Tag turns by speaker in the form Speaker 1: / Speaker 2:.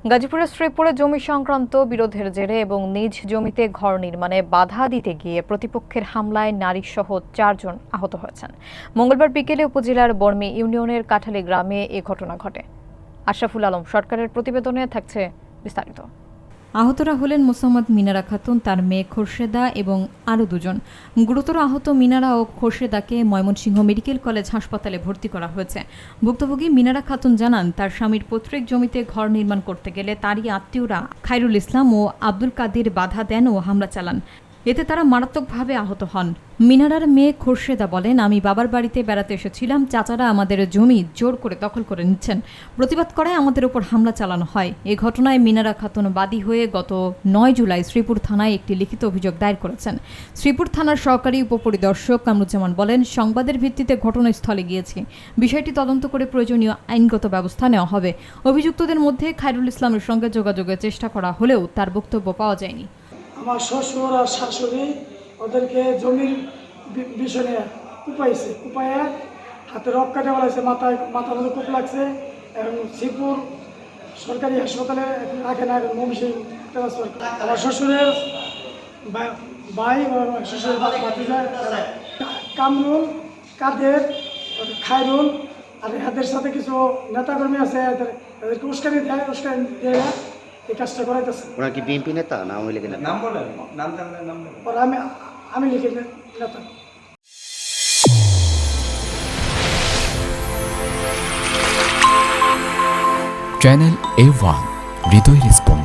Speaker 1: গাজীপুরের শ্রীপুরে জমি সংক্রান্ত বিরোধের জেরে এবং নিজ জমিতে ঘর নির্মাণে বাধা দিতে গিয়ে প্রতিপক্ষের হামলায় নারীসহ 4 জন আহত হয়েছেন। মঙ্গলবার বিকেলে উপজেলার বর্মি ইউনিয়নের কাঠালী গ্রামে এ ঘটনা ঘটে। আশরাফুল আলম সরকারের প্রতিবেদনে থাকছে বিস্তারিত।
Speaker 2: আহতরা হলেন মোসাম্মদ মিনারা খাতুন, তার মেয়ে খোরশেদা এবং আরও 2 জন। গুরুতর আহত মিনারা ও খোরশেদাকে ময়মনসিংহ মেডিকেল কলেজ হাসপাতালে ভর্তি করা হয়েছে। ভুক্তভোগী মিনারা খাতুন জানান, তার স্বামীর পৈতৃক জমিতে ঘর নির্মাণ করতে গেলে তারই আত্মীয়রা খায়রুল ইসলাম ও আব্দুল কাদির বাধা দেন ও হামলা চালান। এতে তারা মারাত্মকভাবে আহত হন। মিনারার মেয়ে খোরশেদা বলেন, আমি বাবার বাড়িতে বেড়াতে এসেছিলাম, চাচারা আমাদের জমি জোর করে দখল করে নিচ্ছেন। প্রতিবাদ করায় আমাদের উপর হামলা চালানো হয়। এ ঘটনায় মিনারা খাতুন বাদী হয়ে গত 9 জুলাই শ্রীপুর থানায় একটি লিখিত অভিযোগ দায়ের করেছেন। শ্রীপুর থানার সহকারী উপপরিদর্শক কামরুজ্জামান বলেন, সংবাদের ভিত্তিতে ঘটনাস্থলে গিয়েছি, বিষয়টি তদন্ত করে প্রয়োজনীয় আইনগত ব্যবস্থা নেওয়া হবে। অভিযুক্তদের মধ্যে খায়রুল ইসলামের সঙ্গে যোগাযোগের চেষ্টা করা হলেও তার বক্তব্য পাওয়া যায়নি।
Speaker 3: আমার শ্বশুর আর শাশুড়ি ওদেরকে জমির বিষয়ে কুপায়ে হাতে রক কাটে বলাইছে, মাথার মধ্যে কূপ লাগছে এবং শ্রীপুর সরকারি হাসপাতালে রাখে না, মমসিং ট্রান্সফার। আমার শ্বশুরের ভাই শ্বশুরের ভাতিজা কামরুল, কাদের, খায়রুল আর এদের সাথে কিছু নেতাকর্মী আছে, এদেরকে উস্কানি দিয়ে এই কাজটা করাইতেছে।
Speaker 4: ওরা কি বিএনপি নেতা না আওয়ামী লীগের নেতা?
Speaker 5: নাম বলেন, নাম জানলে নাম বলেন।
Speaker 3: আমি লিখে নেতা।
Speaker 6: চ্যানেল A1 হৃদয় রেসপন্স।